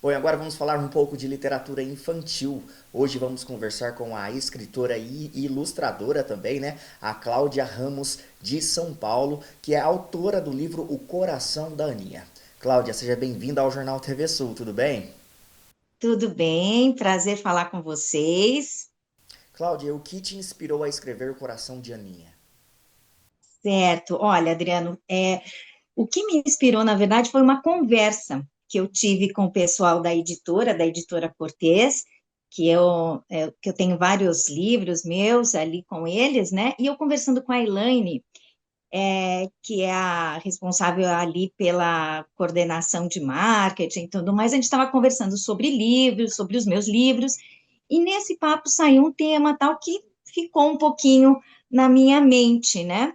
Bom, e agora vamos falar um pouco de literatura infantil. Hoje vamos conversar com a escritora e ilustradora também, né? A Cláudia Ramos de São Paulo, que é autora do livro O Coração da Aninha. Cláudia, seja bem-vinda ao Jornal TV Sul, tudo bem? Tudo bem? Prazer falar com vocês. Cláudia, o que te inspirou a escrever O Coração de Aninha? Certo. Olha, Adriano, o que me inspirou, na verdade, foi uma conversa que eu tive com o pessoal da editora Cortez, que eu tenho vários livros meus ali com eles, né? E eu conversando com a Elaine, que é a responsável ali pela coordenação de marketing e tudo mais, a gente estava conversando sobre livros, sobre os meus livros, e nesse papo saiu um tema tal que ficou um pouquinho na minha mente, né?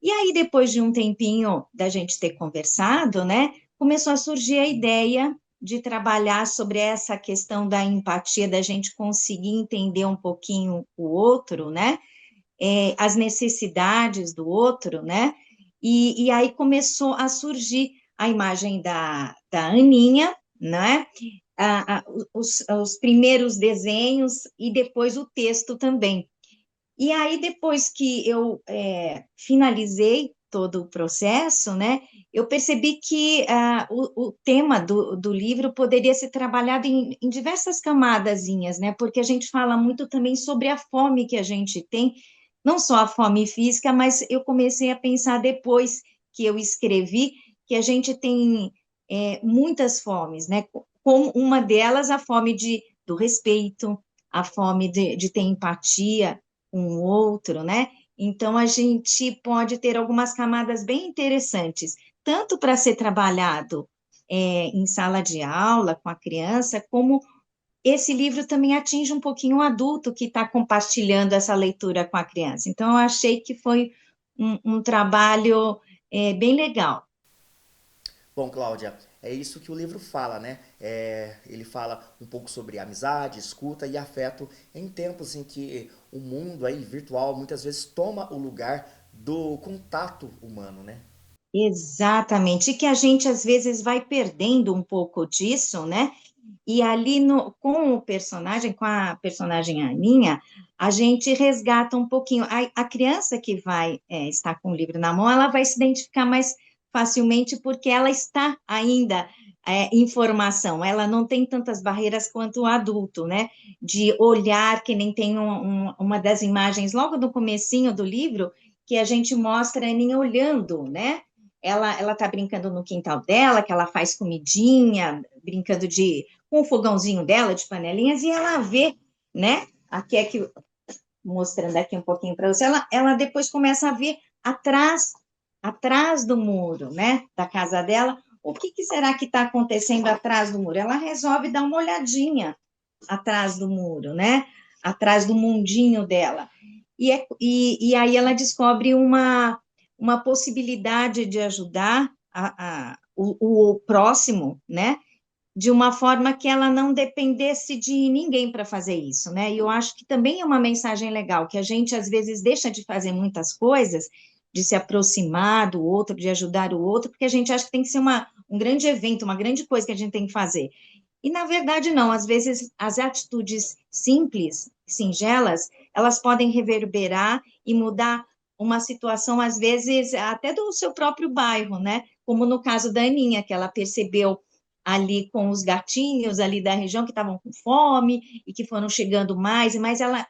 E aí, depois de um tempinho da gente ter conversado, né, começou a surgir a ideia de trabalhar sobre essa questão da empatia, da gente conseguir entender um pouquinho o outro, né? As necessidades do outro, né? E aí começou a surgir a imagem da Aninha, né? Os primeiros desenhos e depois o texto também. E aí, depois que eu finalizei todo o processo, né, eu percebi que o tema do livro poderia ser trabalhado em diversas camadazinhas, né, porque a gente fala muito também sobre a fome que a gente tem, não só a fome física, mas eu comecei a pensar depois que eu escrevi que a gente tem muitas fomes, né, como uma delas a fome do respeito, a fome de ter empatia, um outro, né? Então, a gente pode ter algumas camadas bem interessantes, tanto para ser trabalhado em sala de aula com a criança, como esse livro também atinge um pouquinho o adulto que está compartilhando essa leitura com a criança. Então, eu achei que foi um trabalho bem legal. Bom, Cláudia, é isso que o livro fala, né? Ele fala um pouco sobre amizade, escuta e afeto em tempos em que o mundo aí virtual muitas vezes toma o lugar do contato humano, né? Exatamente, e que a gente às vezes vai perdendo um pouco disso, né? E ali com o personagem, com a personagem Aninha, a gente resgata um pouquinho. A criança que vai estar com o livro na mão, ela vai se identificar mais facilmente porque ela está ainda em formação, ela não tem tantas barreiras quanto o adulto, né? De olhar, que nem tem uma das imagens logo no comecinho do livro, que a gente mostra a Aninha olhando, né? Ela tá brincando no quintal dela, que ela faz comidinha, brincando com o fogãozinho dela de panelinhas, e ela vê, né? Aqui é que mostrando aqui um pouquinho para você, ela depois começa a ver atrás do muro, né? Da casa dela. O que será que está acontecendo atrás do muro? Ela resolve dar uma olhadinha atrás do muro, né? Atrás do mundinho dela. E aí ela descobre uma possibilidade de ajudar o próximo, né? De uma forma que ela não dependesse de ninguém para fazer isso, né? E eu acho que também é uma mensagem legal, que a gente às vezes deixa de fazer muitas coisas, de se aproximar do outro, de ajudar o outro, porque a gente acha que tem que ser um grande evento, uma grande coisa que a gente tem que fazer. E na verdade não, às vezes as atitudes simples, singelas, elas podem reverberar e mudar uma situação, às vezes, até do seu próprio bairro, né? Como no caso da Aninha, que ela percebeu ali com os gatinhos ali da região que estavam com fome e que foram chegando mais e mais. Ela,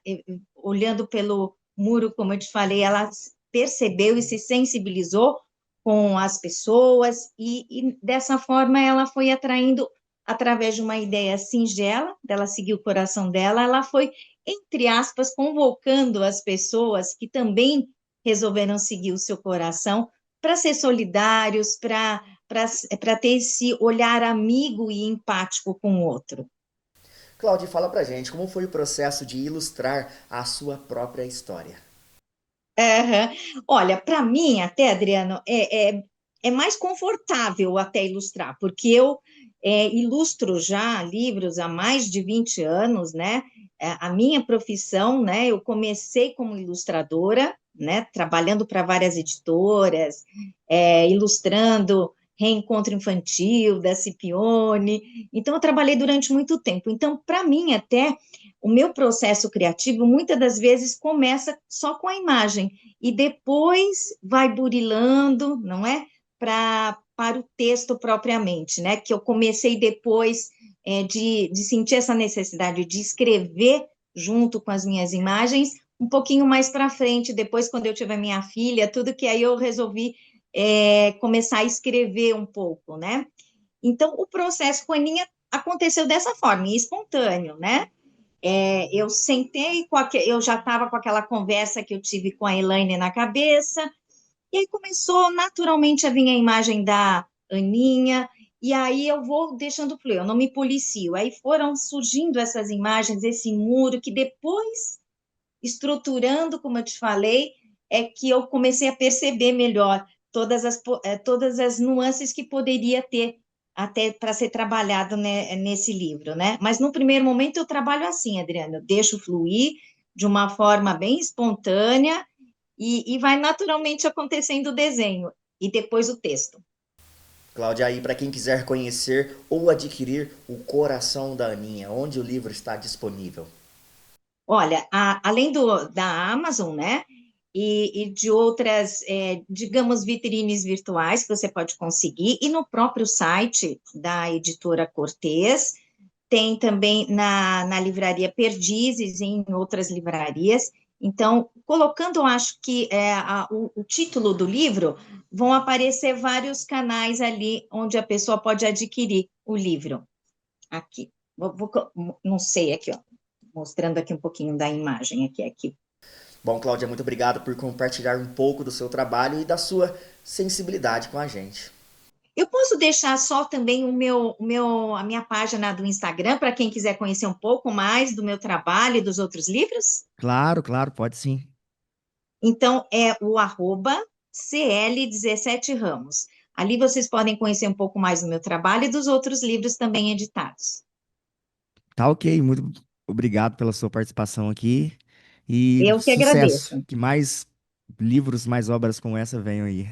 olhando pelo muro, como eu te falei, ela percebeu e se sensibilizou com as pessoas e dessa forma ela foi atraindo através de uma ideia singela, dela seguir o coração dela, ela foi, entre aspas, convocando as pessoas que também resolveram seguir o seu coração para ser solidários, para ter esse olhar amigo e empático com o outro. Cláudia, fala pra gente como foi o processo de ilustrar a sua própria história. Aham. Olha, para mim, até, Adriano, é mais confortável até ilustrar, porque eu ilustro já livros há mais de 20 anos, né? A minha profissão, né? Eu comecei como ilustradora, né? Trabalhando para várias editoras, ilustrando. Reencontro Infantil, da Scipione. Então, eu trabalhei durante muito tempo. Então, para mim, até o meu processo criativo, muitas das vezes, começa só com a imagem e depois vai burilando, não é? Para o texto propriamente, né? Que eu comecei depois de sentir essa necessidade de escrever junto com as minhas imagens, um pouquinho mais para frente, depois, quando eu tiver minha filha, tudo que aí eu resolvi começar a escrever um pouco, né? Então, o processo com a Aninha aconteceu dessa forma, espontâneo, né? Eu sentei, eu já estava com aquela conversa que eu tive com a Elaine na cabeça, e aí começou naturalmente a vir a imagem da Aninha, e aí eu vou deixando fluir, eu não me policio. Aí foram surgindo essas imagens, esse muro, que depois, estruturando, como eu te falei, é que eu comecei a perceber melhor todas as nuances que poderia ter até para ser trabalhado, né, nesse livro, né? Mas no primeiro momento eu trabalho assim, Adriana, eu deixo fluir de uma forma bem espontânea e vai naturalmente acontecendo o desenho e depois o texto. Cláudia, aí para quem quiser conhecer ou adquirir O Coração da Aninha, onde o livro está disponível? Olha, além da Amazon, né? E de outras, digamos, vitrines virtuais que você pode conseguir, e no próprio site da editora Cortez, tem também na livraria Perdizes e em outras livrarias. Então, colocando, eu acho que o título do livro, vão aparecer vários canais ali onde a pessoa pode adquirir o livro. Aqui, não sei, aqui, ó, mostrando aqui um pouquinho da imagem, aqui. Bom, Cláudia, muito obrigado por compartilhar um pouco do seu trabalho e da sua sensibilidade com a gente. Eu posso deixar só também a minha página do Instagram para quem quiser conhecer um pouco mais do meu trabalho e dos outros livros? Claro, claro, pode sim. Então, é o @CL17Ramos. Ali vocês podem conhecer um pouco mais do meu trabalho e dos outros livros também editados. Tá ok, muito obrigado pela sua participação aqui e Eu que sucesso. agradeço. Que mais livros, mais obras como essa venham aí.